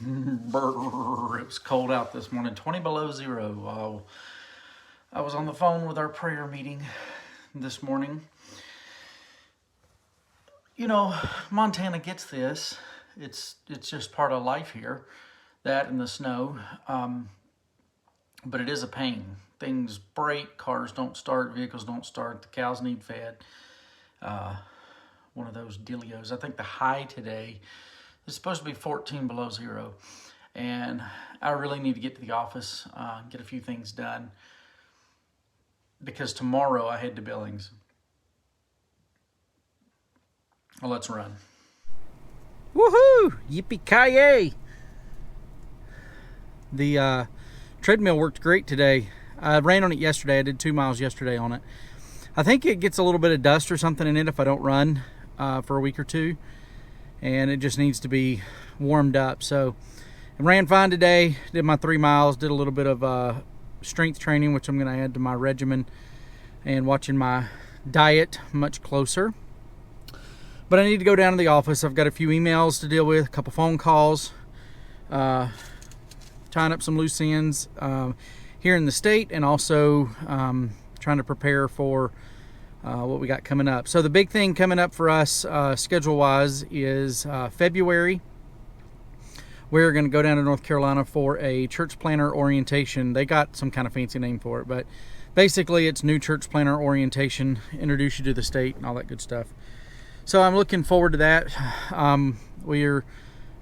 Brr, it was cold out this morning, 20 below zero. I was on the phone with our prayer meeting this morning. You know, Montana gets this. It's just part of life here, that and the snow. But it is a pain. Things break, cars don't start, vehicles don't start, the cows need fed. One of those dealios. I think the high today is supposed to be 14 below zero. And I really need to get to the office, get a few things done, because tomorrow I head to Billings. Well, let's run. Woohoo! Yippee-ki-yay! The treadmill worked great today. I ran on it yesterday. I did 2 miles yesterday on it. I think it gets a little bit of dust or something in it if I don't run for a week or two. And it just needs to be warmed up. So I ran fine today. Did my 3 miles. Did a little bit of strength training, which I'm going to add to my regimen. And watching my diet much closer. But I need to go down to the office. I've got a few emails to deal with, a couple phone calls, tying up some loose ends here in the state, and also trying to prepare for what we got coming up. So the big thing coming up for us schedule-wise is February. We're going to go down to North Carolina for a church planner orientation. They got some kind of fancy name for it, but basically it's new church planner orientation, introduce you to the state and all that good stuff. So I'm looking forward to that. We're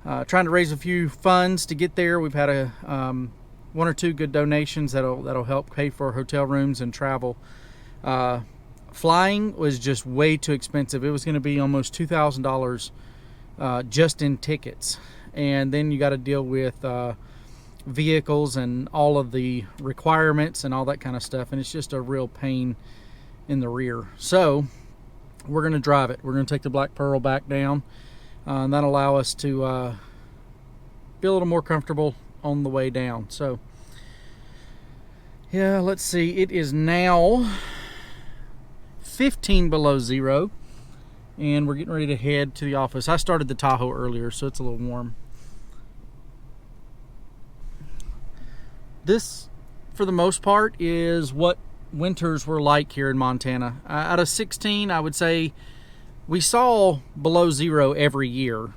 trying to raise a few funds to get there. We've had one or two good donations that'll help pay for hotel rooms and travel. Flying was just way too expensive. It was going to be almost $2,000 just in tickets, and then you got to deal with vehicles and all of the requirements and all that kind of stuff, and it's just a real pain in the rear. So we're going to drive it. We're going to take the Black Pearl back down, and that'll allow us to be a little more comfortable on the way down. So yeah, let's see. It is now 15 below zero, and we're getting ready to head to the office. I started the Tahoe earlier, so it's a little warm. This, for the most part, is what winters were like here in Montana. Out of 16, I would say we saw below zero every year,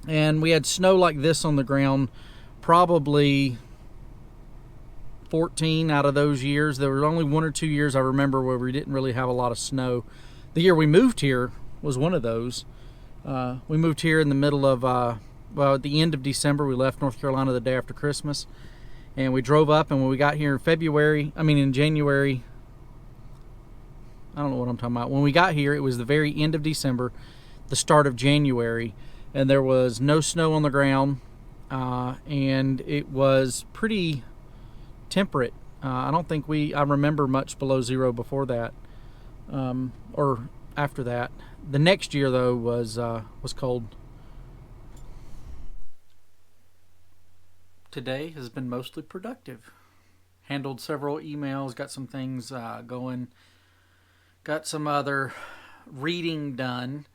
and we had snow like this on the ground probably 14 out of those years. There were only 1 or 2 years I remember where we didn't really have a lot of snow. The year we moved here was one of those. We moved here in the middle of at the end of December. We left North Carolina the day after Christmas, and we drove up, and when we got here in January, I don't know what I'm talking about. When we got here, it was the very end of December, the start of January, and there was no snow on the ground, and it was pretty temperate. I don't think I remember much below zero before that, or after that. The next year, though, was cold. Today has been mostly productive. Handled several emails, got some things going, got some other reading done,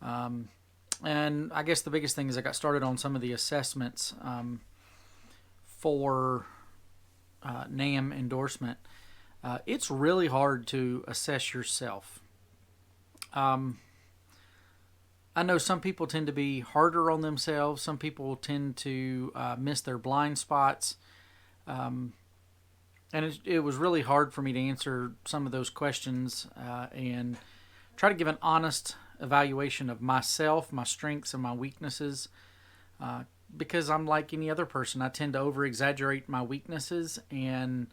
and I guess the biggest thing is I got started on some of the assessments for NAM endorsement. It's really hard to assess yourself. I know some people tend to be harder on themselves. Some people tend to miss their blind spots. And it was really hard for me to answer some of those questions and try to give an honest evaluation of myself, my strengths, and my weaknesses. Because I'm like any other person, I tend to over-exaggerate my weaknesses, and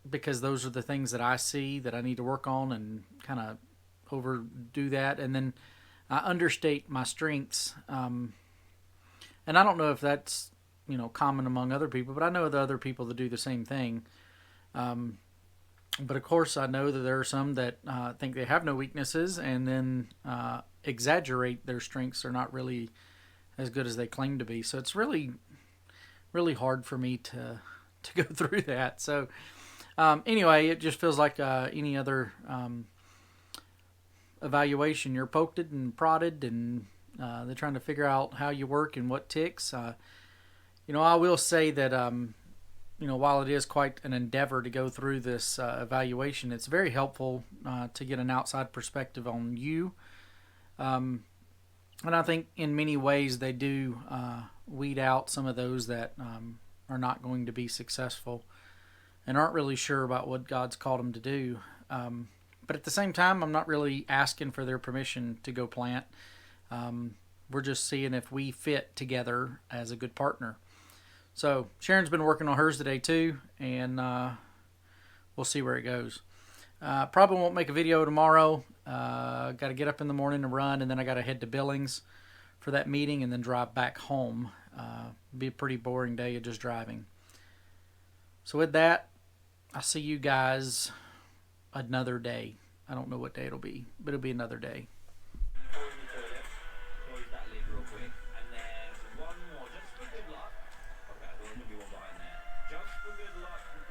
because those are the things that I see that I need to work on, and kind of overdo that, and then I understate my strengths. And I don't know if that's common among other people, but I know the other people that do the same thing. But of course, I know that there are some that think they have no weaknesses, and then exaggerate their strengths are not really as good as they claim to be. So it's really, really hard for me to go through that. So anyway, it just feels like any other evaluation. You're poked and prodded, and They're trying to figure out how you work and what ticks. I will say that while it is quite an endeavor to go through this evaluation, it's very helpful to get an outside perspective on you. And I think in many ways they do weed out some of those that are not going to be successful and aren't really sure about what God's called them to do. But at the same time, I'm not really asking for their permission to go plant. We're just seeing if we fit together as a good partner. So Sharon's been working on hers today too, and we'll see where it goes. Probably won't make a video tomorrow. Got to get up in the morning to run, and then I got to head to Billings for that meeting and then drive back home. Be a pretty boring day of just driving. So with that, I'll see you guys another day. I don't know what day it'll be, but it'll be another day.